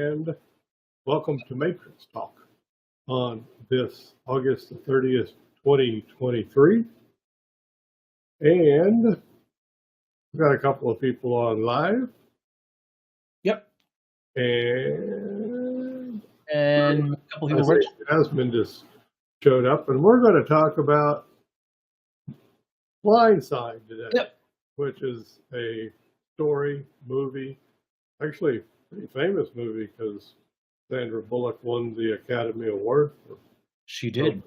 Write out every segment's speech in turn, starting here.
And welcome to Matrix Talk on this August the 30th, 2023. And we've got a couple of people on live. Yep. And a couple of people. Jasmine just showed up, and we're going to talk about Blindside today, Yep. which is a story movie, actually pretty famous movie because Sandra Bullock won the Academy Award for She did.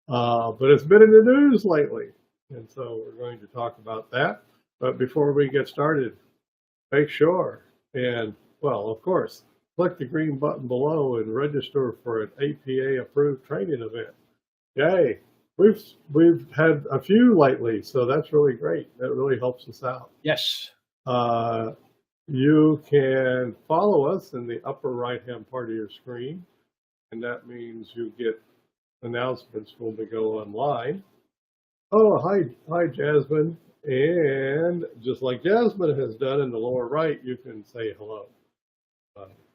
But it's been in the news lately, and so we're going to talk about that. But before we get started, make sure and, well, of course, click the green button below and register for an APA approved training event. Yay! We've had a few lately, so that's really great. That really helps us out. Yes. You can follow us in the upper right-hand part of your screen, and that means you get announcements when we go online. Oh, hi, Jasmine. And just like Jasmine has done in the lower right, you can say hello.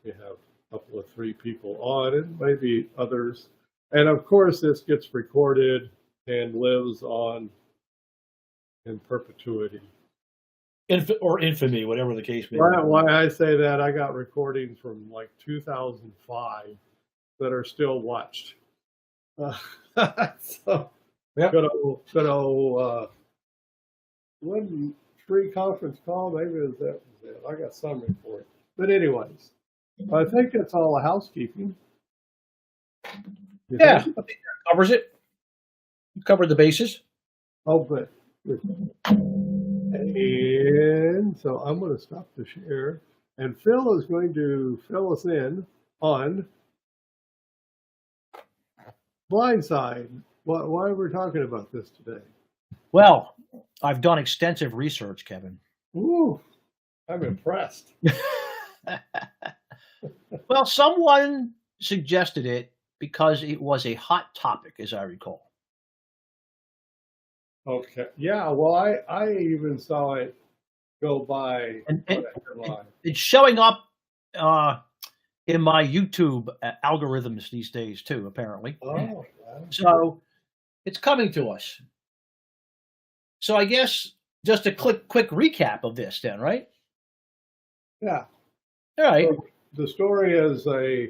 We have a couple of 3 people on, and maybe others. And of course, this gets recorded and lives on in perpetuity. Or infamy, whatever the case may be. Why I say that, I got recordings from like 2005 that are still watched. So, yep. Good old one free conference call. Maybe that was it. I got some report. But anyways, I think that's all the housekeeping. Yeah, covers it. You covered the bases. Oh, good. And so I'm going to stop the share, and Phil is going to fill us in on Blindside. Why we're talking about this today? Well, I've done extensive research, Kevin. Ooh, I'm impressed. Well, someone suggested it because it was a hot topic, as I recall. Okay. Yeah. Well, I even saw it go by. And it's showing up in my YouTube algorithms these days too, apparently. Oh. Wow. So it's coming to us. So I guess just a quick recap of this then, right? Yeah. All right. So the story is it's a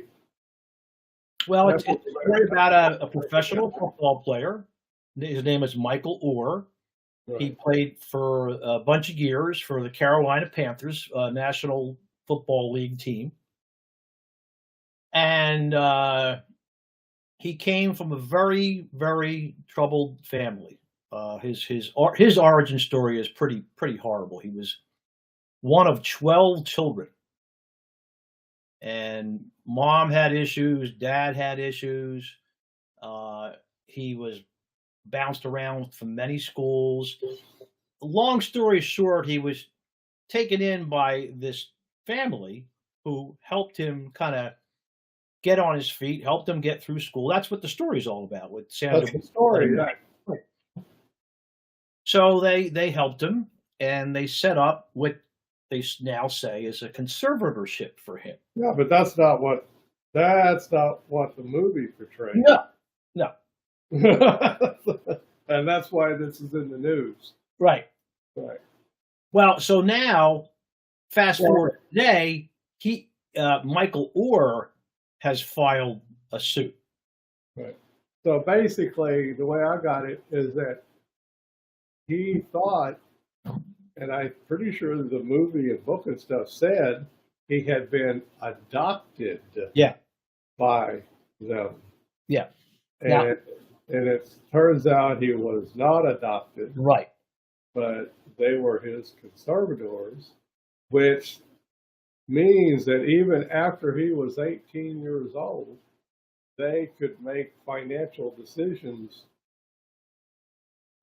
story about a professional football player. His name is Michael Oher. Right. He played for a bunch of years for the Carolina Panthers, National Football League team. And he came from a very, very troubled family. His origin story is pretty horrible. He was one of 12 children. And mom had issues, dad had issues. He was bounced around from many schools. Long story short, he was taken in by this family who helped him kind of get on his feet, helped him get through school. That's what the story's all about with Sandra. That's the story. Right. So they helped him, and they set up what they now say is a conservatorship for him. Yeah, but that's not what the movie portrays. No. And that's why this is in the news. Right. Well, so now, fast forward today, Michael Oher has filed a suit. Right. So basically, the way I got it is that he thought, and I'm pretty sure the movie and book and stuff said he had been adopted. Yeah. By them. Yeah. And it turns out he was not adopted. Right. But they were his conservators, which means that even after he was 18 years old, they could make financial decisions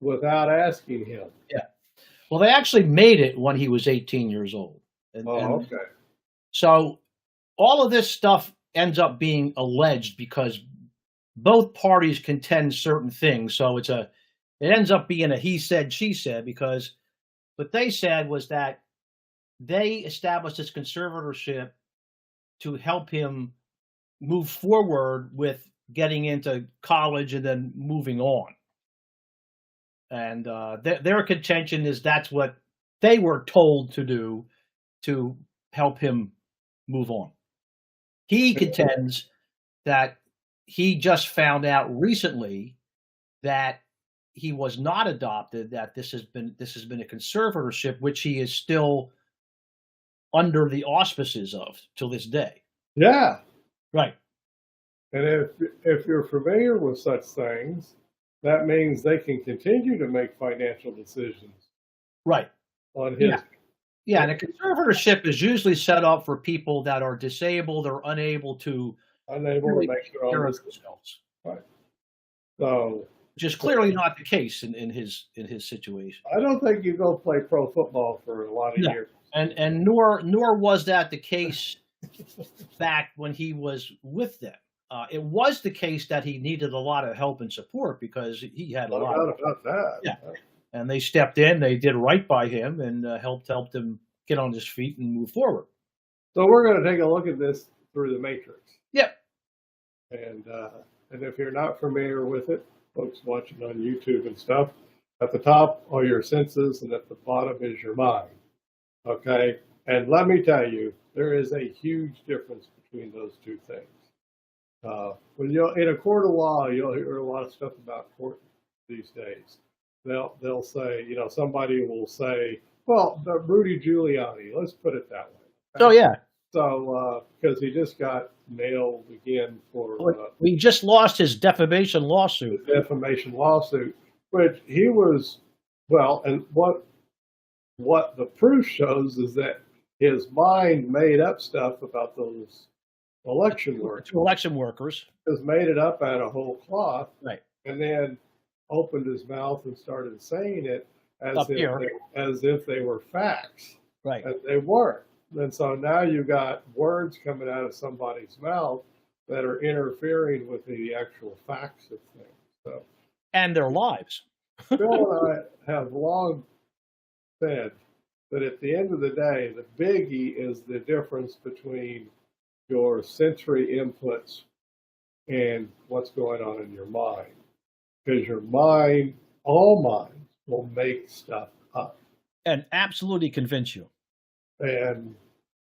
without asking him. Yeah. Well, they actually made it when he was 18 years old. Okay. So all of this stuff ends up being alleged because both parties contend certain things. So it ends up being a he said, she said, because what they said was that they established this conservatorship to help him move forward with getting into college and then moving on. And their contention is that's what they were told to do to help him move on. He contends that he just found out recently that he was not adopted, that this has been a conservatorship, which he is still under the auspices of till this day. Yeah. Right. And if you're familiar with such things, that means they can continue to make financial decisions Right. on his. Yeah. Yeah, and a conservatorship is usually set up for people that are disabled or unable to Unable really to make take their care own of decisions. themselves, Right. So which is clearly not the case in his situation. I don't think you go play pro football for a lot of No. years. And nor was that the case back when he was with them. It was the case that he needed a lot of help and support because he had a No lot doubt of, about that. yeah. And they stepped in, they did right by him and helped him get on his feet and move forward. So we're going to take a look at this through the matrix. Yep. And if you're not familiar with it, folks watching on YouTube and stuff, at the top are your senses and at the bottom is your mind. Okay? And let me tell you, there is a huge difference between those two things. When you're in a court of law, you'll hear a lot of stuff about court these days. They'll say, somebody will say, well, Rudy Giuliani, let's put it that way. Oh yeah. So, because he just got nailed again for We just lost his defamation lawsuit. defamation lawsuit, which he was, well, and what the proof shows is that his mind made up stuff about those election workers. To election workers. Just made it up out of whole cloth. Right. And then opened his mouth and started saying it Up here. as if they were facts. Right. And they weren't. And so now you got words coming out of somebody's mouth that are interfering with the actual facts of things. So And their lives. Bill and I have long said that at the end of the day, the biggie is the difference between your sensory inputs and what's going on in your mind. Because your mind, all minds, will make stuff up. And absolutely convince you. And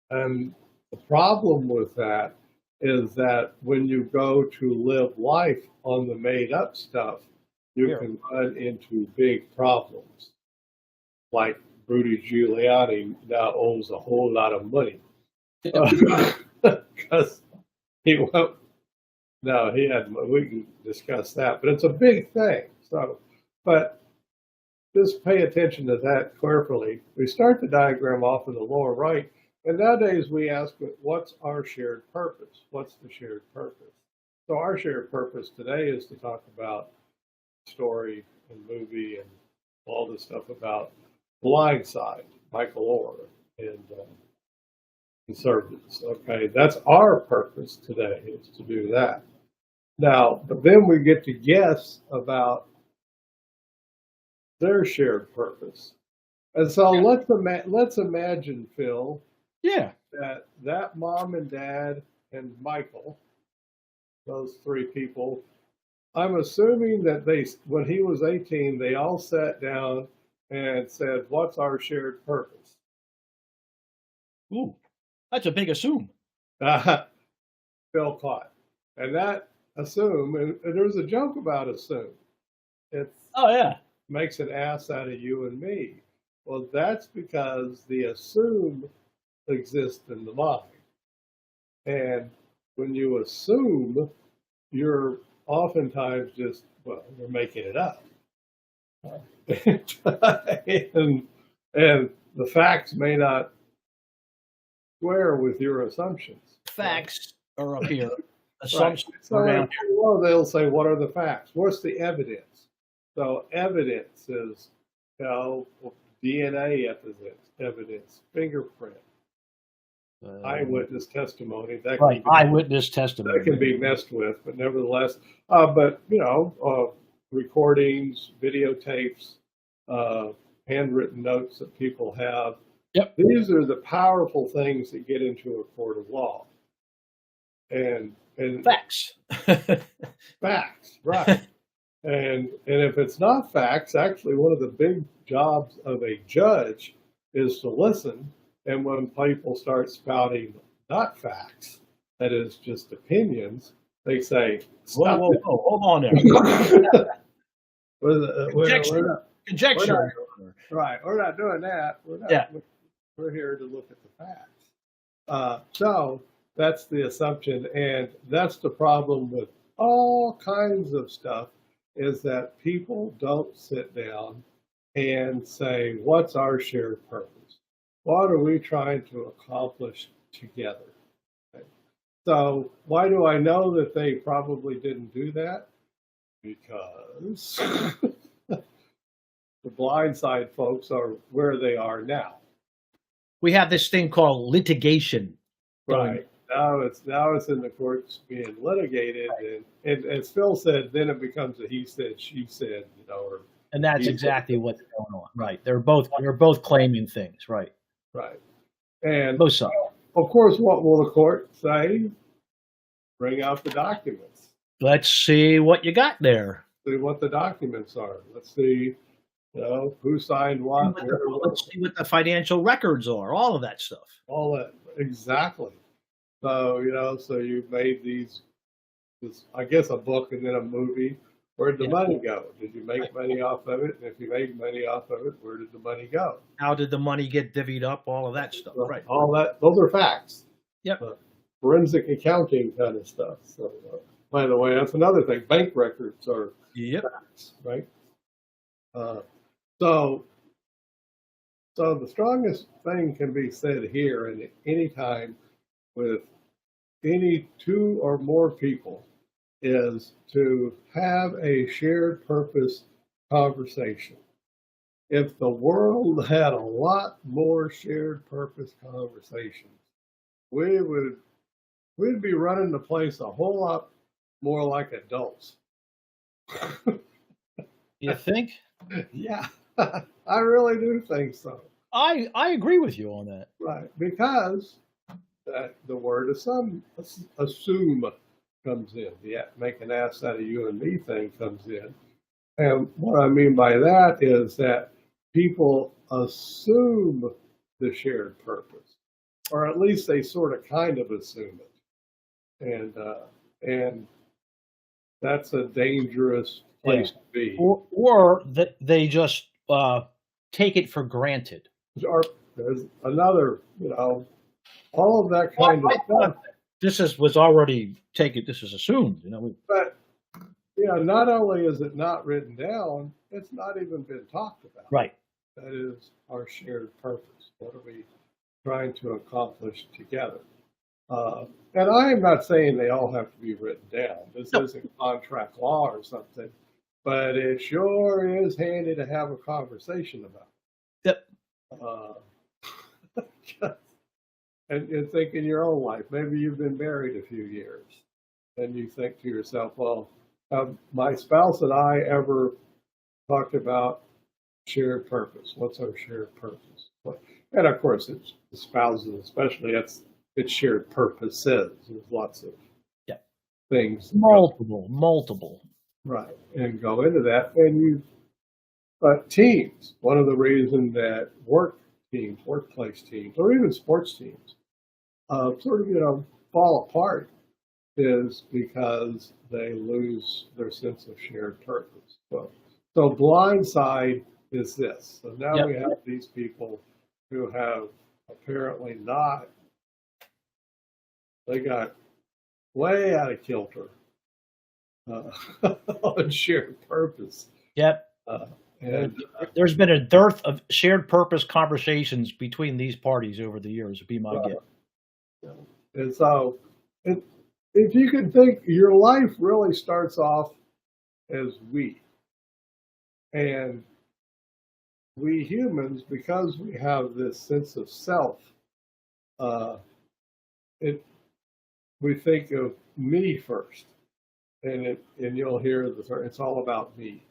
the problem with that is that when you go to live life on the made up stuff, you can run into big problems. Like Rudy Giuliani now owes a whole lot of money. Because he won't. No, we can discuss that, but it's a big thing. So, but just pay attention to that carefully. We start the diagram off in the lower right, and nowadays we ask, what's our shared purpose? What's the shared purpose? So our shared purpose today is to talk about story and movie and all this stuff about Blind Side, Michael Oher, and conservatives. Okay, that's our purpose today, is to do that. Now, but then we get to guess about their shared purpose. And so let's imagine, Phil, Yeah. that mom and dad and Michael, those three people, I'm assuming that when he was 18, they all sat down and said, what's our shared purpose? Ooh, that's a big assume. Phil caught. And that assume, and there's a joke about assume. Oh yeah. Makes an ass out of you and me. Well, that's because the assume exists in the mind. And when you assume, you're oftentimes just, you're making it up. and the facts may not square with your assumptions. Facts are up here. Assumptions Right. are down here. Well, they'll say, what are the facts? What's the evidence? So evidence is, DNA evidence, fingerprint, eyewitness testimony. That Right. can be, Eyewitness testimony. that can be messed with, but nevertheless, recordings, videotapes, handwritten notes that people have. Yep. These are the powerful things that get into a court of law. and Facts. facts, right? And if it's not facts, actually, one of the big jobs of a judge is to listen. And when people start spouting not facts, that is just opinions, they say, Whoa, "Stop whoa, it." whoa! Hold on there. We're Conjecture. right. We're not doing that. Yeah. We're here to look at the facts. So that's the assumption, and that's the problem with all kinds of stuff, is that people don't sit down and say, what's our shared purpose? What are we trying to accomplish together? Okay. So why do I know that they probably didn't do that? Because the blind side folks are where they are now. We have this thing called litigation. Right. Now it's in the courts being litigated, and as Phil said, then it becomes a he said, she said, or And that's exactly what's going on. Right. They're both claiming things. Right. right. And Both sides. of course, what will the court say? Bring out the documents. Let's see what you got there. See what the documents are. Let's see, who signed what. Let's see what the financial records are. All of that stuff. All that, exactly. So, so you made this, I guess, a book and then a movie. Where did the money go? Did you make money off of it? And if you made money off of it, where did the money go? How did the money get divvied up? All of that stuff. Right. All that, those are facts. Yep. Forensic accounting kind of stuff. So, by the way, that's another thing. Bank records are facts, right? So the strongest thing can be said here and at any time with any two or more people is to have a shared purpose conversation. If the world had a lot more shared purpose conversations, we'd be running the place a whole lot more like adults. You think? Yeah, I really do think so. I agree with you on that. Right, because the word assume comes in. The make an ass out of you and me thing comes in. And what I mean by that is that people assume the shared purpose, or at least they sort of kind of assume it. And that's a dangerous place to be. Or that they just take it for granted. Or there's another, all of that kind of stuff. This was already taken. This is assumed, But not only is it not written down, it's not even been talked about. Right. That is our shared purpose. What are we trying to accomplish together? And I am not saying they all have to be written down. This isn't contract law or something, but it sure is handy to have a conversation about. Yep. And think in your own life. Maybe you've been married a few years, and you think to yourself, well, have my spouse and I ever talked about shared purpose? What's our shared purpose? And of course, it's the spouses, especially, it's shared purposes. There's lots of things. Multiple. Right. And go into that. And teams, one of the reasons that workplace teams, or even sports teams, sort of, fall apart is because they lose their sense of shared purpose. So blind side is this. So now we have these people who have apparently not, they got way out of kilter on shared purpose. Yep. And there's been a dearth of shared purpose conversations between these parties over the years, would be my guess. And so, if you can think, your life really starts off as we. And we humans, because we have this sense of self, we think of me first. And you'll hear it's all about me.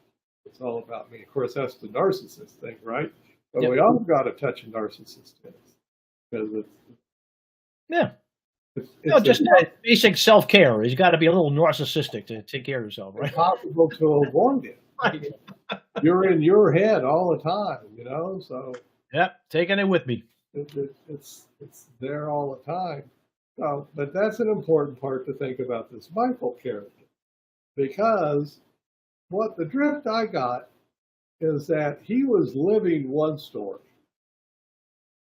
It's all about me. Of course, that's the narcissist thing, right? But we all got a touch of narcissist in us. Because No, It's just that basic self-care. He's gotta be a little narcissistic to take care of himself, right? impossible to avoid it. Right. You're in your head all the time, you know, so Yep, taking it with me. it's there all the time. So, but that's an important part to think about this Michael character, because what the drift I got is that he was living one story.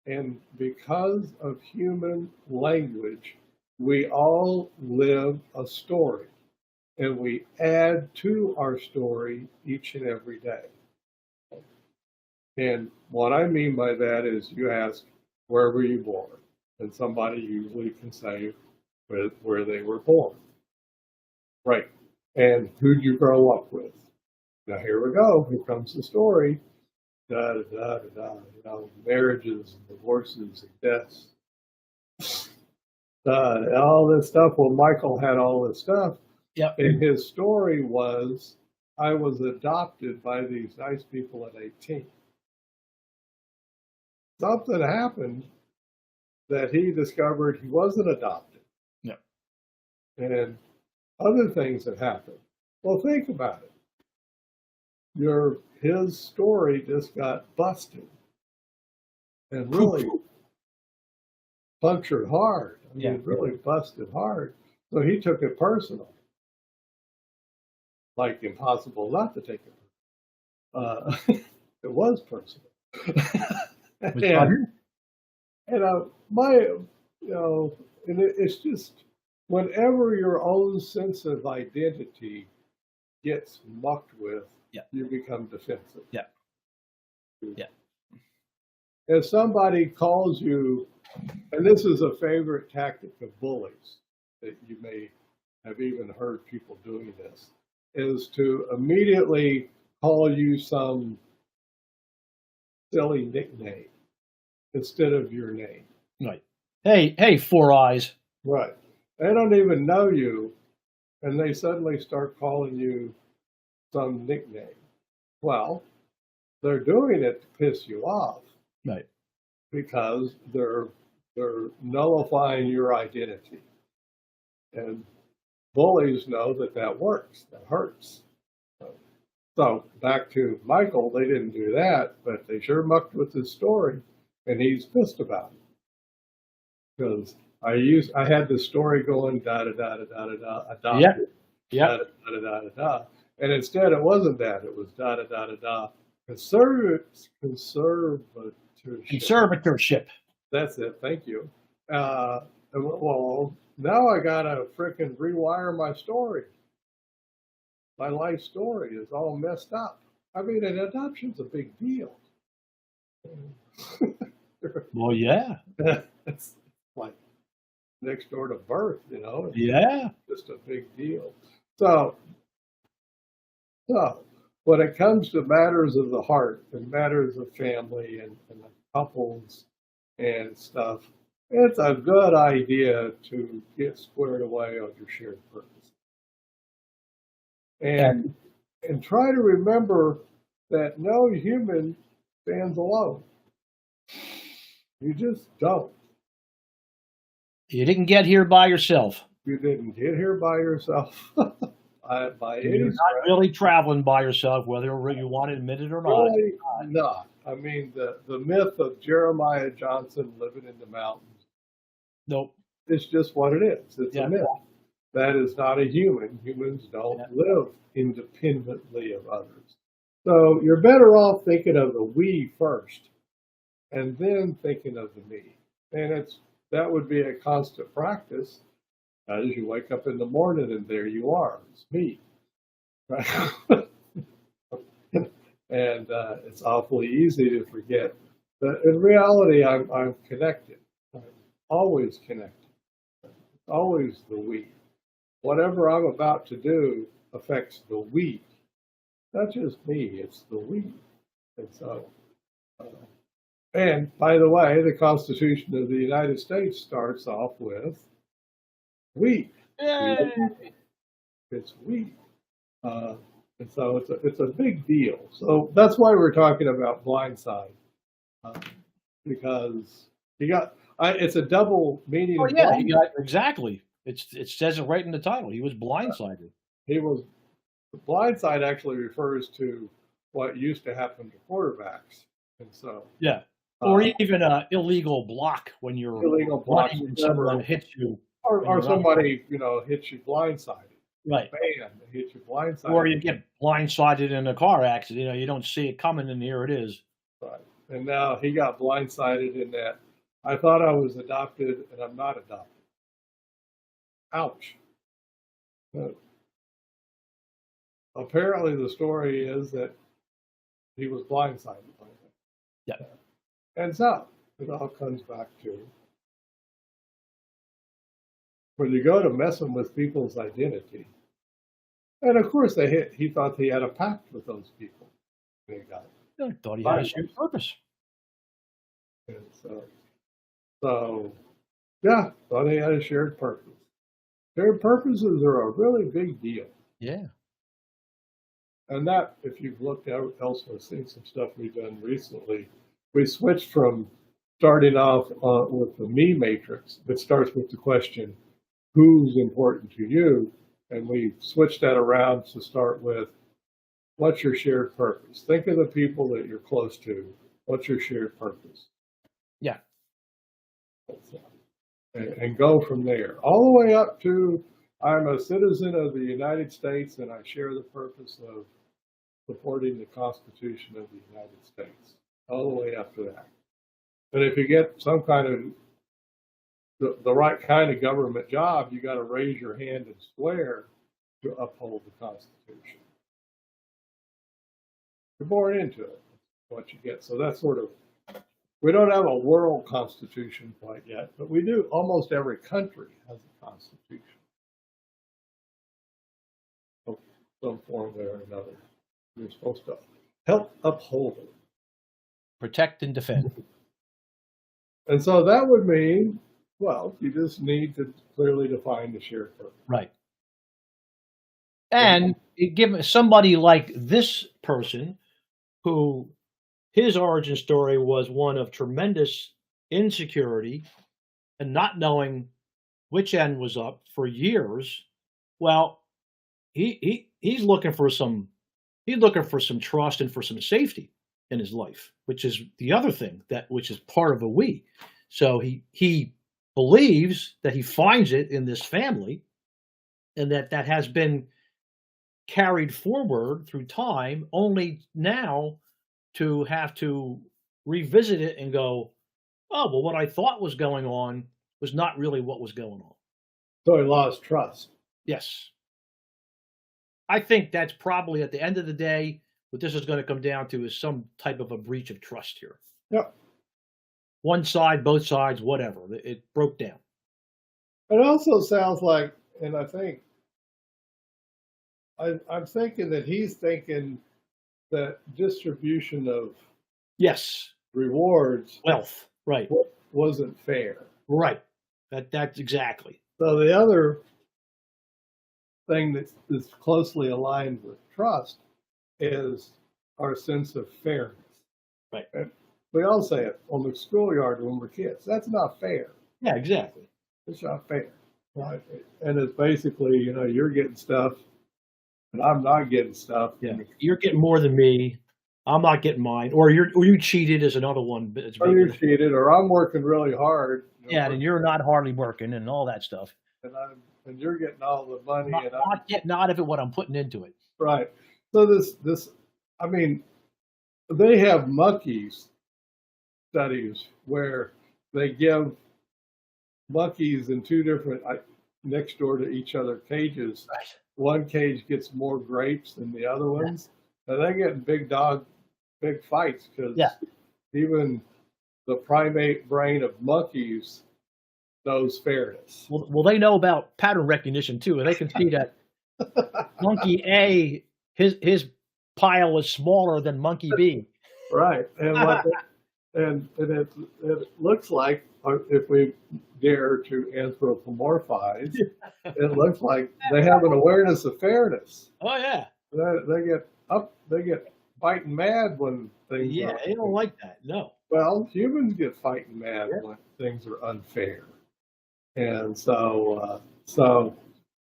And because of human language, we all live a story, and we add to our story each and every day. And what I mean by that is you ask, where were you born? And somebody usually can say where they were born. Right. And who'd you grow up with? Now here we go. Here comes the story. Da da da da da. You know, marriages, and divorces, and deaths. All this stuff. Well, Michael had all this stuff. Yep. And his story was, I was adopted by these nice people at 18. Something happened that he discovered he wasn't adopted. Yep. And other things that happened. Well, think about it. His story just got busted and really punctured hard. I mean, really busted hard. So he took it personal. Like impossible not to take it. It was personal. It's just whenever your own sense of identity gets mucked with, you become defensive. Yeah. If somebody calls you, and this is a favorite tactic of bullies that you may have even heard people doing this, is to immediately call you some silly nickname instead of your name. Right. Hey, Four Eyes. Right. They don't even know you, and they suddenly start calling you some nickname. Well, they're doing it to piss you off. Right. Because they're nullifying your identity. And bullies know that works. That hurts. So back to Michael, they didn't do that, but they sure mucked with his story, and he's pissed about it. Because I had this story going da da da da da da adopted, da da da da da, and instead it wasn't that, it was da da da da da conservatorship. That's it. Thank you. Well, now I gotta frickin' rewire my story. My life story is all messed up. I mean, an adoption's a big deal. Well, yeah. It's like next door to birth, you know? Yeah. It's just a big deal. So when it comes to matters of the heart and matters of family and couples and stuff, it's a good idea to get squared away on your shared purpose. And try to remember that no human stands alone. You just don't. You didn't get here by yourself. You didn't get here by yourself. By any You're not really traveling by yourself, whether you want to admit it or not. Really not. I mean, the myth of Jeremiah Johnson living in the mountains. Nope. It's just what it is. It's a myth. That is not a human. Humans don't live independently of others. So you're better off thinking of the we first, and then thinking of the me. And that would be a constant practice. As you wake up in the morning and there you are, it's me. Right? And it's awfully easy to forget. But in reality, I'm connected. I'm always connected. It's always the we. Whatever I'm about to do affects the we. Not just me, it's the we. And so, and by the way, the Constitution of the United States starts off with we. It's we. And so it's a big deal. So that's why we're talking about Blindside, because It's a double meaning Oh of yeah, he blind. got exactly. It says it right in the title. He was blindsided. He was the blind side actually refers to what used to happen to quarterbacks, and so Yeah. Or uh, even a illegal block when you're illegal blocks, running and someone whatever, hits you and or you're not somebody hits you blindsided. right. Bam, they hit you Or blindsided. you get blindsided in a car accident. You know, you don't see it coming, and here it is. Right. And now he got blindsided in that I thought I was adopted and I'm not adopted. Ouch. But apparently, the story is that he was blindsided by that. Yeah. And so it all comes back to when you go to messing with people's identity. And of course, he thought he had a pact with those people. And he got I thought he had a shared purpose. it. And so, yeah, thought he had a shared purpose. Shared purposes are a really big deal. Yeah. And that, if you've looked out elsewhere, seen some stuff we've done recently, we switched from starting off with the me matrix that starts with the question, who's important to you? And we switched that around to start with, what's your shared purpose? Think of the people that you're close to. What's your shared purpose? Yeah. And go from there, all the way up to, I'm a citizen of the United States and I share the purpose of supporting the Constitution of the United States, all the way up to that. And if you get some kind of the right kind of government job, you got to raise your hand and swear to uphold the Constitution. You're born into it, what you get. So that's sort of, we don't have a world constitution quite yet, but we do. Almost every country has a constitution of some form or another. You're supposed to help uphold it. Protect and defend. And so that would mean, well, you just need to clearly define the shared purpose. Right. And give somebody like this person who his origin story was one of tremendous insecurity and not knowing which end was up for years. Well, he's looking for some trust and for some safety in his life, which is the other thing which is part of a we. So he believes that he finds it in this family, and that has been carried forward through time, only now to have to revisit it and go, oh, well, what I thought was going on was not really what was going on. So he lost trust. Yes. I think that's probably, at the end of the day, what this is going to come down to is some type of a breach of trust here. Yep. One side, both sides, whatever. It broke down. It also sounds like, and I think, I'm thinking that he's thinking that distribution of Yes. rewards Wealth. Right. wasn't fair. Right. That's exactly. So the other thing that's closely aligned with trust is our sense of fairness. Right. And we all say it on the schoolyard when we're kids. That's not fair. Yeah, exactly. It's not fair. Right. And it's basically, you're getting stuff and I'm not getting stuff. Yeah. You're getting more than me. I'm not getting mine. Or you cheated is another one. Or you cheated, or I'm working really hard. Yeah, and you're not hardly working and all that stuff. And you're getting all the money. Not, and not getting out of it what I'm putting into it. Right. So I mean, they have monkeys studies where they give monkeys in two different, next door to each other cages. Right. One cage gets more grapes than the other ones. And they get in big fights because even the primate brain of monkeys knows fairness. Well, they know about pattern recognition too, and they can see that monkey A, his pile was smaller than monkey B. Right, and it looks like, if we dare to anthropomorphize, it looks like they have an awareness of fairness. Oh yeah, They get biting mad when things. Yeah, they don't like that. No. Well, humans get fighting mad when things are unfair. And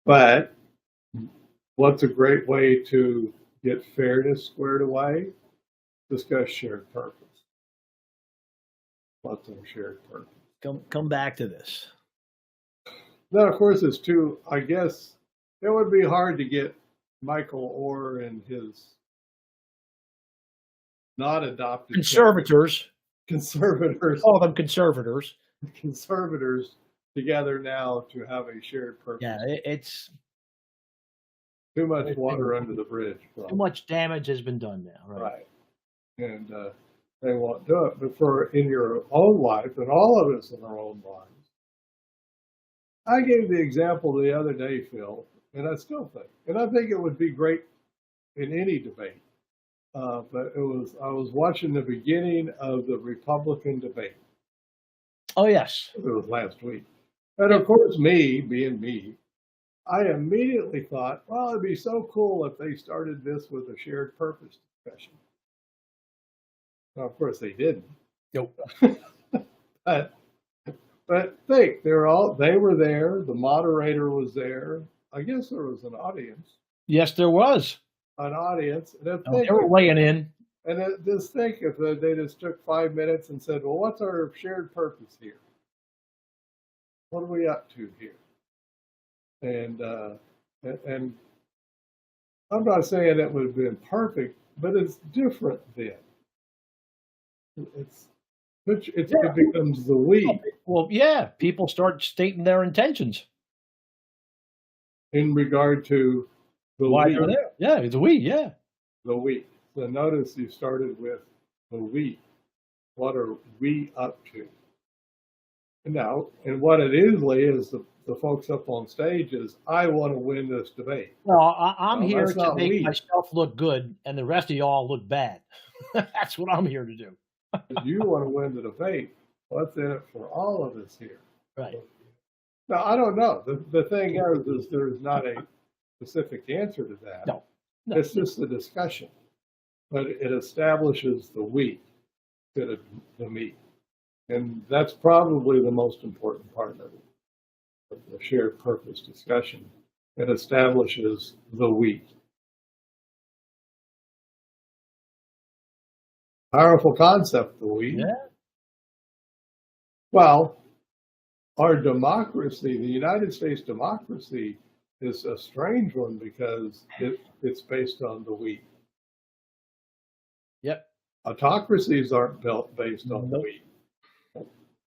but what's a great way to get fairness squared away? Discuss shared purpose. What's our shared purpose? Come back to this. Now, of course, it's too, I guess it would be hard to get Michael Orr and his not adopted Conservators. conservators Call them conservators. together now to have a shared purpose. Yeah, it's Too much water under the bridge. too much damage has been done now. Right. And they won't do it. But for in your own life, and all of us in our own lives, I gave the example the other day, Phil, and I still think, and I think it would be great in any debate. But I was watching the beginning of the Republican debate. Oh yes. It was last week. And of course, me, being me, I immediately thought, well, it'd be so cool if they started this with a shared purpose discussion. Well, of course, they didn't. Nope. But think, they were there. The moderator was there. I guess there was an audience. Yes, there was. An audience. And They were weighing in. and just think if they just took 5 minutes and said, well, what's our shared purpose here? What are we up to here? And I'm not saying it would have been perfect, but it's different then. It becomes the we Well, yeah, people start stating their intentions. in regard to the Why we. they're there. Yeah, it's a we, yeah. The we. So notice you started with the we. What are we up to? Now, and what it is the folks up on stage is, I want to win this debate. Well, I'm Well, here that's to not make we. myself look good and the rest of y'all look bad. That's what I'm here to do. If you want to win the debate, what's in it for all of us here? Right. Now, I don't know. The thing is there's not a specific answer to that. No. It's just a discussion. But it establishes the we instead of the me. And that's probably the most important part of it, of the shared purpose discussion. It establishes the we. Powerful concept, the we. Yeah. Well, our democracy, the United States democracy, is a strange one because it's based on the we. Yep. Autocracies aren't based on Nope. we.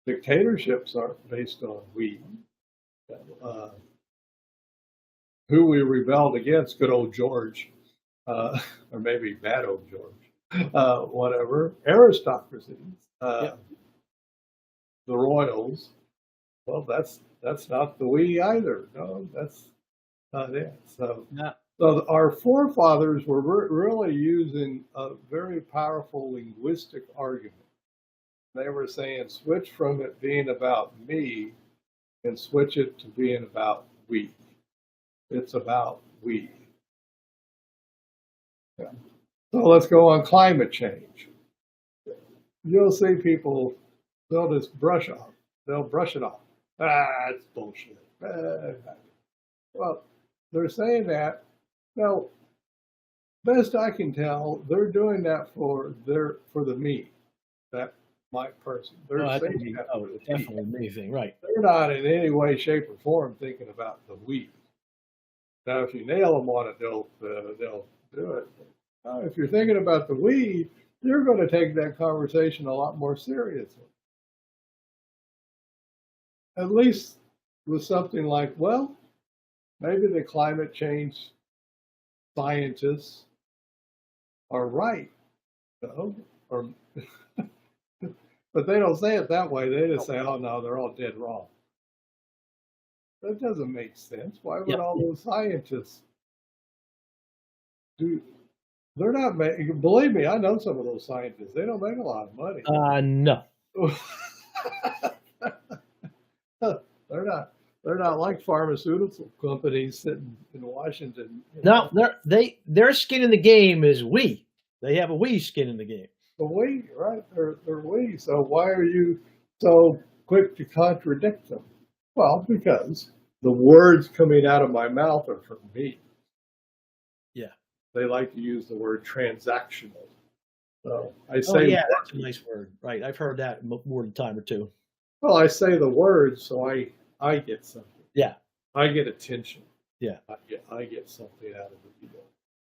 Dictatorships aren't based on we. Who we rebelled against, good old George, or maybe bad old George, whatever. Aristocracies, Yep. the royals. Well, that's not the we either. No, that's not it. So. Yeah. So our forefathers were really using a very powerful linguistic argument. They were saying, switch from it being about me and switch it to being about we. It's about we. Yeah. So let's go on climate change. You'll see people, they'll just brush off. They'll brush it off. It's bullshit. Well, they're saying that. Now, best I can tell, they're doing that for the me, that my person. They're Oh, saying that for the me. definitely me thing, right? They're not in any way, shape, or form thinking about the we. Now, if you nail them on it, they'll do it. If you're thinking about the we, you're going to take that conversation a lot more seriously. At least with something like, well, maybe the climate change scientists are right, or but they don't say it that way. They just say, "Oh no, they're all dead wrong." That doesn't make sense. Why would all those scientists do? They're not making. Believe me, I know some of those scientists. They don't make a lot of money. No. They're not like pharmaceutical companies sitting in Washington. No, their skin in the game is we. They have a we skin in the game. the we, right? They're we. So why are you so quick to contradict them? Well, because the words coming out of my mouth are from me. Yeah. They like to use the word transactional. So I Oh, say, yeah, that's a nice word. Right. I've heard that more than a time or two. well, I say the words, so I get something. Yeah. I get attention. Yeah. I get something out of the deal.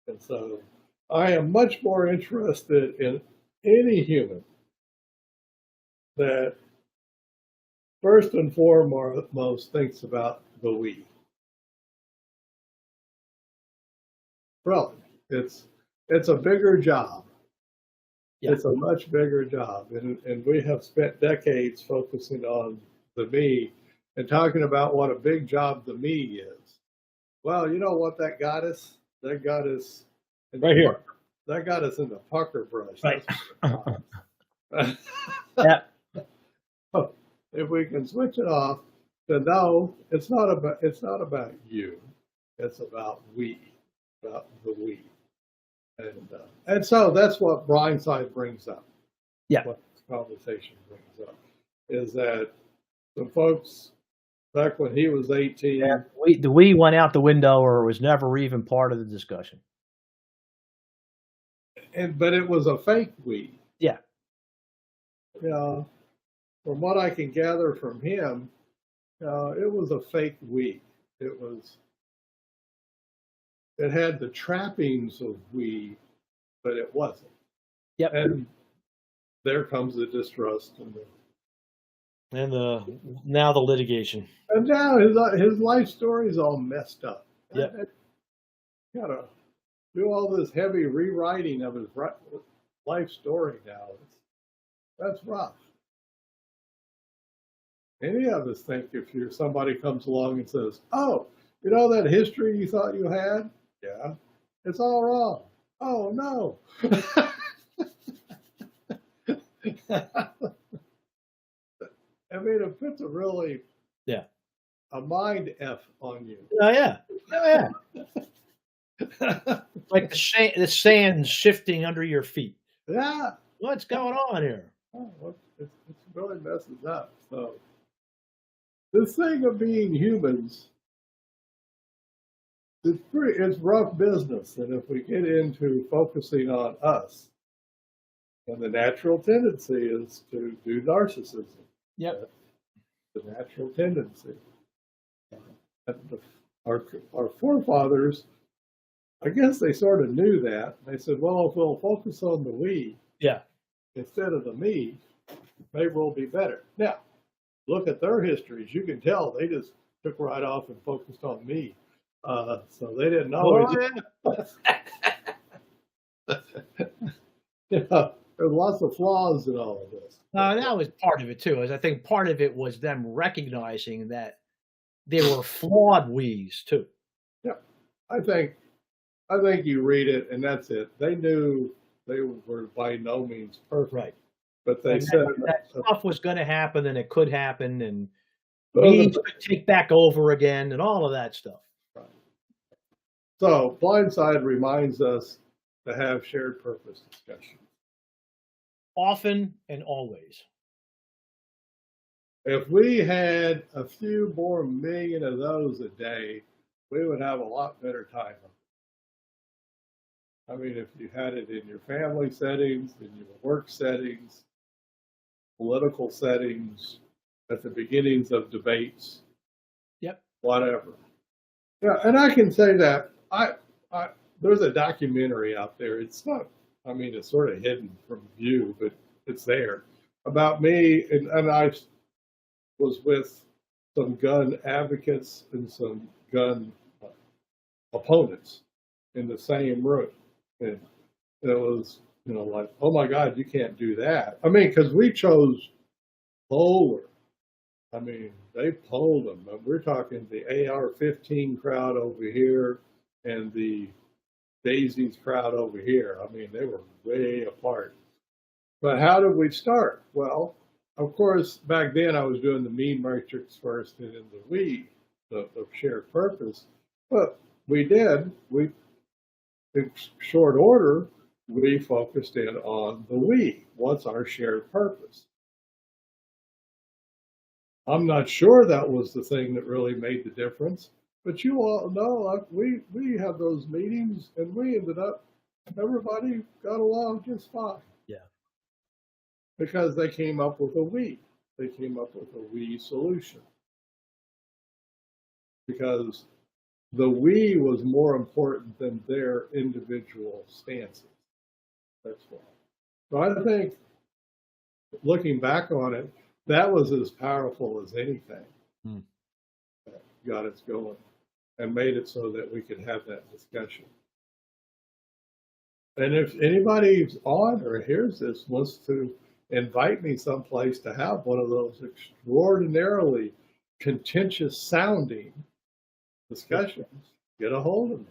And so I am much more interested in any human that first and foremost thinks about the we. Really, it's a bigger job. Yeah. It's a much bigger job, and we have spent decades focusing on the me and talking about what a big job the me is. Well, you know what that got us? That got us in Right here. That got us in the pucker brush. Right. That's Yeah. if we can switch it off to no, it's not about you. It's about we, about the we. And so that's what Blindside brings up. Yeah. What this conversation brings up is that the folks back when he was 18, Yeah. The we went out the window or was never even part of the discussion. but it was a fake we. Yeah. You know, from what I can gather from him, it was a fake we. It had the trappings of we, but it wasn't. Yep. And there comes the distrust And now the litigation. and now his life story is all messed up. Yep. Gotta do all this heavy rewriting of his life story now. That's rough. Any of us think if somebody comes along and says, "Oh, you know that history you thought you had? Yeah, it's all wrong." Oh no. I mean, it puts a mind F on you. Oh yeah. Oh yeah. Like the sand shifting under your feet. Yeah. What's going on here? Oh, it really messes up. So this thing of being humans, it's rough business. And if we get into focusing on us, then the natural tendency is to do narcissism. Yep. The natural tendency. Our forefathers, I guess they sort of knew that. They said, well, if we'll focus on the we Yeah. instead of the me, maybe we'll be better. Now, look at their histories. You can tell they just took right off and focused on me. So they didn't always. Oh, Yeah, there's lots of flaws in all of this. that was part of it too. I think part of it was them recognizing that they were flawed we's too. Yeah, I think you read it and that's it. They knew they were by no means perfect, Right. but they And said that stuff was going to happen, and it could happen, and Well, we could take back over again, and all of that stuff. So Blindside reminds us to have shared purpose discussions. Often and always. If we had a few more million of those a day, we would have a lot better time. I mean, if you had it in your family settings, in your work settings, political settings, at the beginnings of debates, Yep. whatever. Yeah, and I can say that there's a documentary out there. It's not, I mean, it's sort of hidden from view, but it's there about me, and I was with some gun advocates and some gun opponents in the same room, and it was, like, oh my God, you can't do that. I mean, because we chose polar. I mean, they polled them. We're talking the AR-15 crowd over here and the Daisies crowd over here. I mean, they were way apart. But how did we start? Well, of course, back then I was doing the me matrix first and then the we, the shared purpose. But we did. In short order, we focused in on the we. What's our shared purpose? I'm not sure that was the thing that really made the difference, but you all know we had those meetings and we ended up, everybody got along just fine. Yeah. Because they came up with a we. They came up with a we solution. Because the we was more important than their individual stances. That's why. So I think, looking back on it, that was as powerful as anything that got us going and made it so that we could have that discussion. And if anybody's on or hears this, wants to invite me someplace to have one of those extraordinarily contentious sounding discussions, get a hold of me.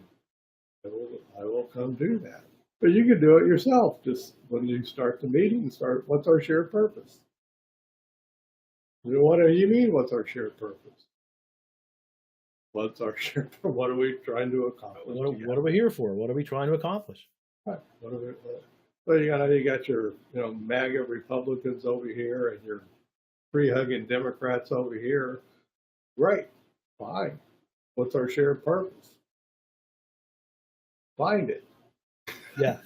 I will come do that. But you can do it yourself. Just when you start the meeting, what's our shared purpose? What do you mean, what's our shared purpose? What's our shared purpose? What are we trying to accomplish? What are we here for? What are we trying to accomplish? Right. So you got your MAGA Republicans over here and your tree-hugging Democrats over here. Great. Fine. What's our shared purpose? Find it. Yeah.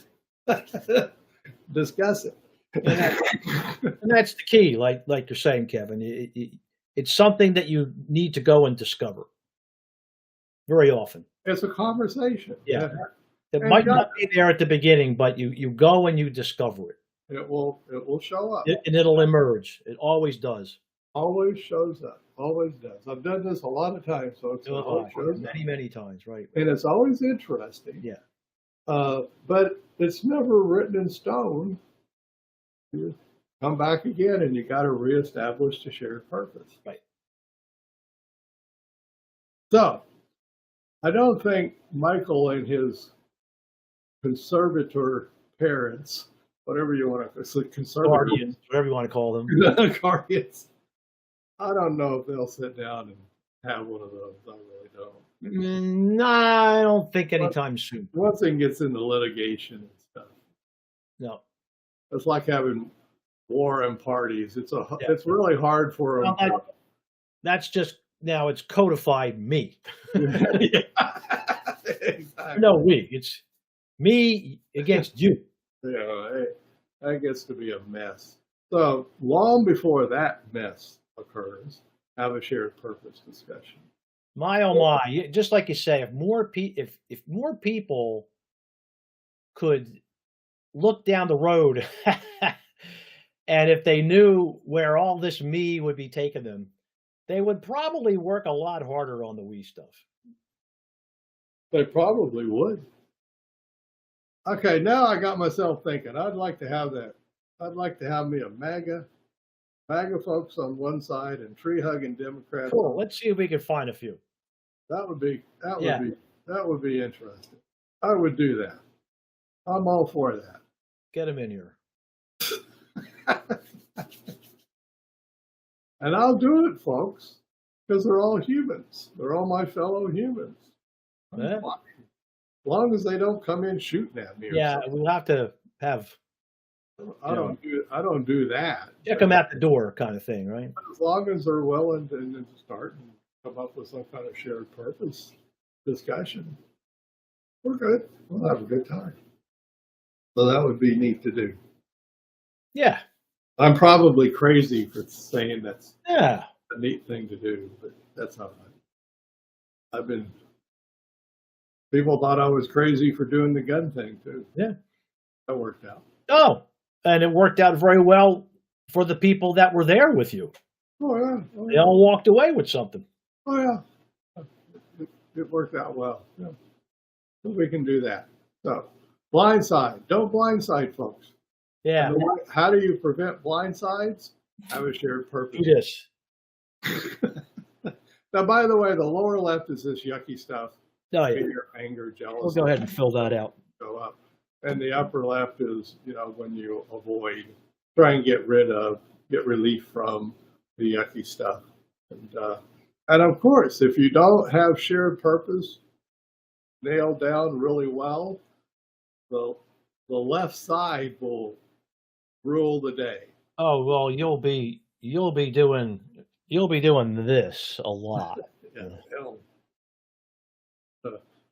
Discuss it. And that's the key, like you're saying, Kevin. It's something that you need to go and discover very often. It's a conversation. Yeah. It might not be there at the beginning, but you go and you discover it. It will show up. And it'll emerge. It always does. Always shows up. Always does. I've done this a lot of times, so it always shows up. Many times, right? And it's always interesting. Yeah. But it's never written in stone. You come back again, and you got to reestablish the shared purpose. Right. So, I don't think Michael and his conservator parents, whatever you want to, Guardians, whatever you want to call them, guardians. I don't know if they'll sit down and have one of those. I really don't. No, I don't think anytime soon. Once it gets into litigation and stuff, no, it's like having warring parties. It's really hard for them. Well, that's just now. It's codified me. Exactly. No, it's me against you. Yeah, that gets to be a mess. So long before that mess occurs, have a shared purpose discussion. My oh my! Just like you say, if more people could look down the road, and if they knew where all this me would be taking them, they would probably work a lot harder on the we stuff. They probably would. Okay, now I got myself thinking. I'd like to have that. I'd like to have me a MAGA folks on one side and tree-hugging Democrats. Cool. Let's see if we can find a few. That would be interesting. I would do that. I'm all for that. Get them in here. And I'll do it, folks, because they're all humans. They're all my fellow humans. Yeah. As long as they don't come in shooting at me. Yeah, we'll have to have. I don't do that. Check them at the door, kind of thing, right? As long as they're willing to start and come up with some kind of shared purpose discussion, we're good. We'll have a good time. So that would be neat to do. Yeah. I'm probably crazy for saying that's a neat thing to do, but that's how I've been. People thought I was crazy for doing the gun thing too. Yeah. That worked out. Oh, and it worked out very well for the people that were there with you. Oh yeah. They all walked away with something. Oh yeah. It worked out well. Yeah. So we can do that. So blindside. Don't blindside folks. Yeah. How do you prevent blindsides? Have a shared purpose. Do this. Now, by the way, the lower left is this yucky stuff. Oh, yeah. Fear, anger, jealousy. We'll go ahead and fill that out. Go up. And the upper left is, when you avoid, try and get relief from the yucky stuff. And of course, if you don't have shared purpose nailed down really well, the the left side will rule the day. Oh, well, you'll be doing this a lot. Yeah,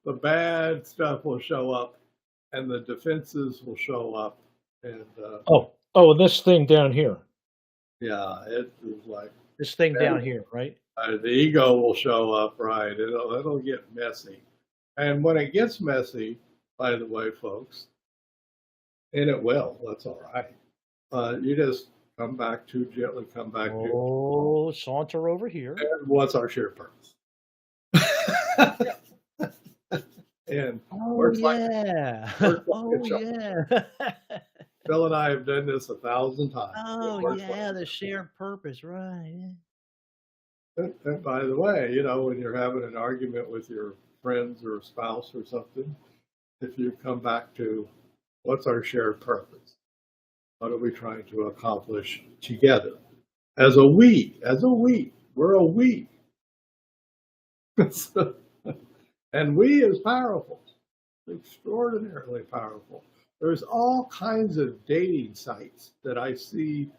the bad stuff will show up, and the defenses will show up, and Oh, this thing down here. yeah, it is like This thing Yeah. down here, right? the ego will show up, right? It'll get messy, and when it gets messy, by the way, folks, and it will. That's all right. You just come back to gently, come back to Oh, saunter over here. and what's our shared purpose. And Oh, works like- yeah. works like Oh, a charm. yeah. Phil and I have done this 1,000 times. It Oh, works yeah, like- the shared purpose, right. Yeah. And by the way, when you're having an argument with your friends or spouse or something, if you come back to what's our shared purpose? What are we trying to accomplish together? As a we, we're a we. And we is powerful, extraordinarily powerful. There's all kinds of dating sites that I see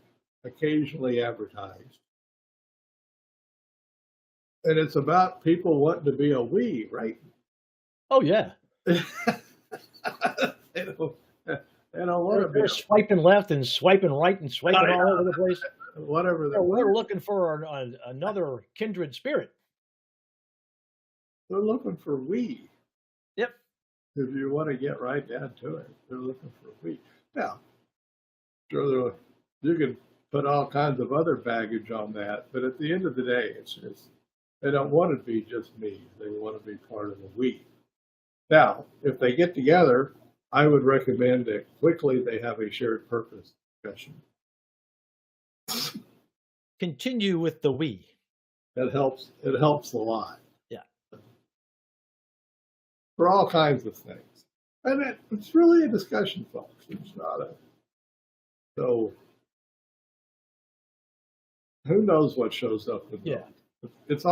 occasionally advertised. And it's about people wanting to be a we, right? Oh, yeah. They don't want to be They're swiping left and swiping right and swiping all over the place. whatever We're looking for another kindred spirit. they're looking for we. Yep. If you want to get right down to it, they're looking for we. Now, sure, you can put all kinds of other baggage on that, but at the end of the day, it's just they don't want to be just me. They want to be part of the we. Now, if they get together, I would recommend that quickly they have a shared purpose discussion. Continue with the we. It helps a lot. Yeah. For all kinds of things. And it's really a discussion, folks. It's not a so who knows what shows up in Yeah. it's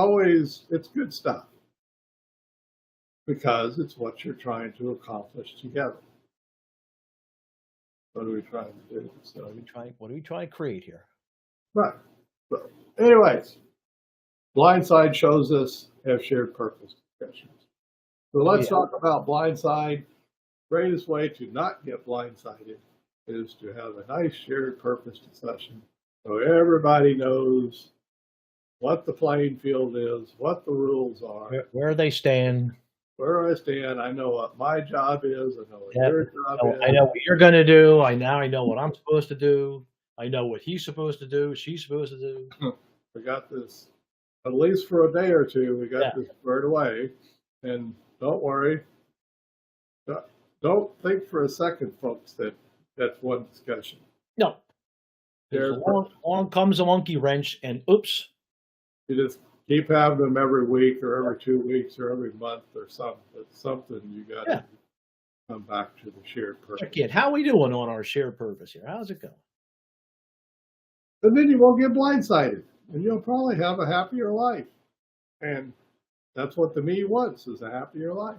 good stuff. Because it's what you're trying to accomplish together. What are we trying to do? So What are we trying to create here? right. So, anyways, Blindside shows us have shared purpose discussions. So let's Yeah. talk about Blindside. Greatest way to not get blindsided is to have a nice shared purpose discussion so everybody knows what the playing field is, what the rules are, Where they stand. where I stand. I know what my job is. I know what Yeah. your job is. I know what you're going to do. I know what I'm supposed to do. I know what he's supposed to do. She's supposed to do. We got this, at least for a day or two, we got Yeah. this squared away. And don't worry. Don't think for a second, folks, that that's one discussion. No. Shared Along comes a monkey wrench and oops. You just keep having them every week or every 2 weeks or every month or something. It's something you got to Yeah. come back to the shared purpose. Kid, how are we doing on our shared purpose here? How's it going? And then you won't get blindsided and you'll probably have a happier life. And that's what the me wants, is a happier life.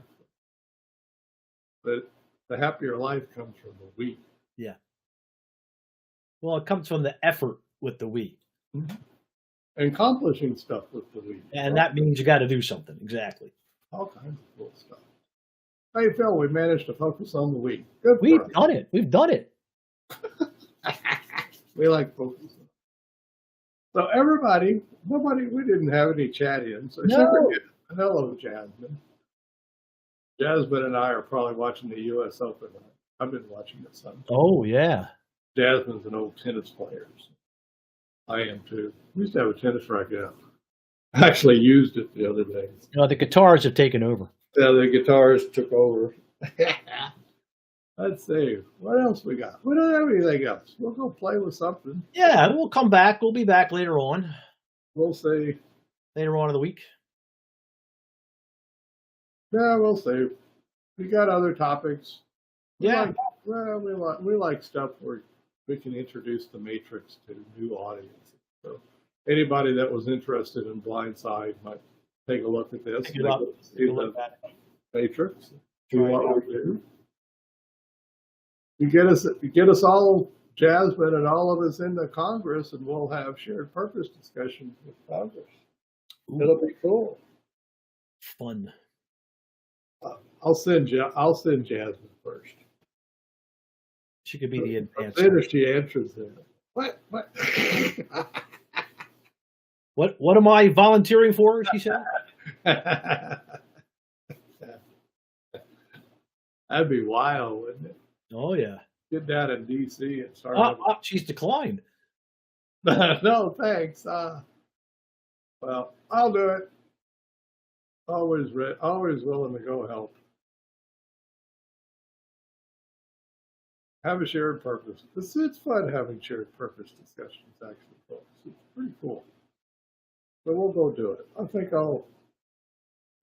But the happier life comes from the we. Yeah. Well, it comes from the effort with the we. And accomplishing stuff with the we. And that means you got to do something. Exactly. All kinds of cool stuff. Hey, Phil, we managed to focus on the we. Good for We've us. done it. We've done it. We like focusing. So everybody, we didn't have any chat-ins. So except for No. you. Hello, Jasmine. Jasmine and I are probably watching the U.S. Open. I've been watching it some. Oh, yeah. Jasmine's an old tennis player. I am too. We used to have a tennis racket. I actually used it the other day. You know, the guitars have taken over. Yeah, the guitars took over. Let's see. What else we got? We don't have anything else. We'll go play with something. Yeah, we'll come back. We'll be back later on. We'll see. Later on in the week. Yeah, we'll see. We got other topics. Yeah. We like stuff where we can introduce the Matrix to new audiences. So anybody that was interested in Blindside might take a look at this. Pick it up. See We'll the look at it. Matrix. See Try it what out. we do. You get us all, Jasmine and all of us into Congress, and we'll have shared purpose discussions with Congress. Ooh, It'll be cool. fun. I'll send Jasmine first. She could be the advance. Then if she answers it, what? What am I volunteering for? She said. That'd be wild, wouldn't it? Oh yeah. Get down in D.C. and start. She's declined. No, thanks. Well, I'll do it. Always willing to go help. Have a shared purpose. It's fun having shared purpose discussions, actually, folks. It's pretty cool. So we'll go do it.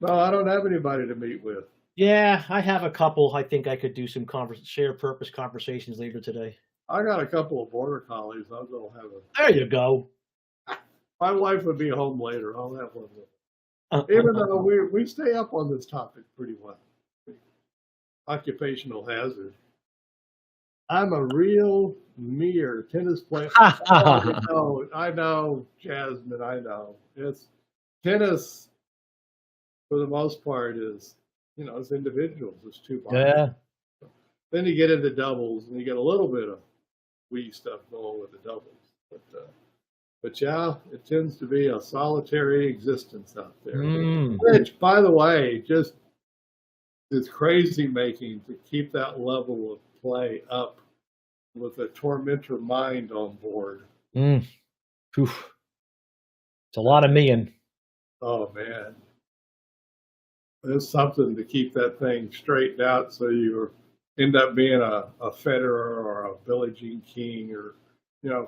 No, I don't have anybody to meet with. Yeah, I have a couple. I think I could do some shared purpose conversations later today. I got a couple of border collies. I'll go have There you go. My wife would be home later. I'll have one with her. Even though we stay up on this topic pretty well. Occupational hazard. I'm a real mere tennis player. I know, Jasmine, I know. It's tennis, for the most part, is, it's individuals. It's two bodies. Yeah. Then you get into doubles, and you get a little bit of wee stuff going with the doubles. But yeah, it tends to be a solitary existence out there. Which, by the way, just is crazy making to keep that level of play up with a tormentor mind on board. Oof. It's a lot of meing. Oh man, there's something to keep that thing straightened out so you end up being a Federer or a Billie Jean King or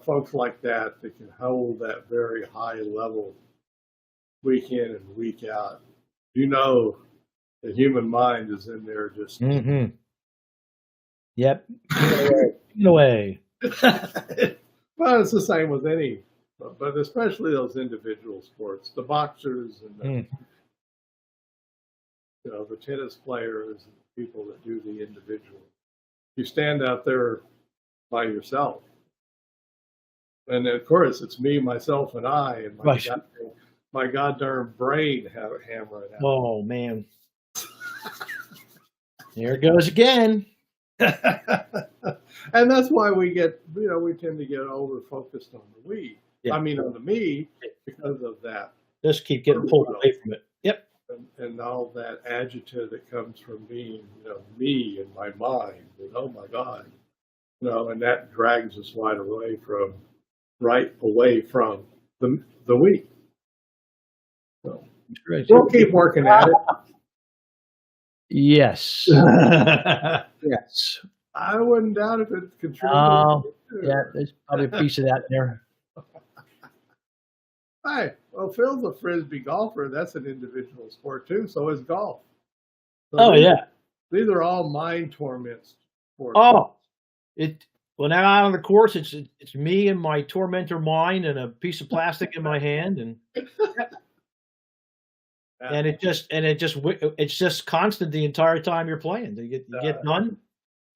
folks like that can hold that very high level week in and week out. The human mind is in there just. Mm-hmm. Yep. In a way. Well, it's the same with any, but especially those individual sports, the boxers and the tennis players and people that do the individual. You stand out there by yourself. And of course, it's me, myself, and I, and my goddamn brain hammering out. Oh man. There it goes again. And that's why we tend to get over focused on the we. Yeah. I mean, on the me, because of that. Just keep getting pulled away from it. Yep. And all that adjective that comes from being, me and my mind. And, oh my God. And that drags us right away from the we. So we'll keep working at it. Yes. Yes. I wouldn't doubt if it contributes. Yeah, there's probably a piece of that there. Hi. Well, Phil's a frisbee golfer. That's an individual sport too. So is golf. So these are all mind torments. Oh, when I'm out on the course, it's me and my tormentor mind and a piece of plastic in my hand, and it's just constant the entire time you're playing. You get done.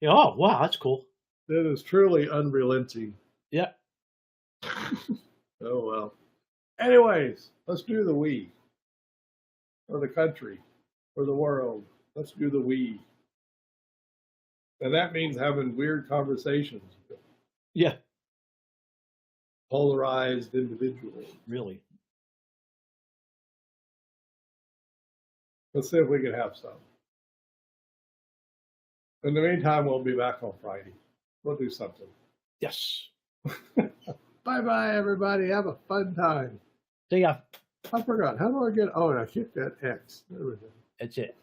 Oh wow, that's cool. It is truly unrelenting. Yeah. Oh well. Anyways, let's do the we. For the country, for the world. Let's do the we. And that means having weird conversations. Yeah. Polarized individuals. Really. Let's see if we can have some. In the meantime, we'll be back on Friday. We'll do something. Yes. Bye-bye, everybody. Have a fun time. See ya. I forgot. How do I get... Oh, and I hit that X. There we go. That's it.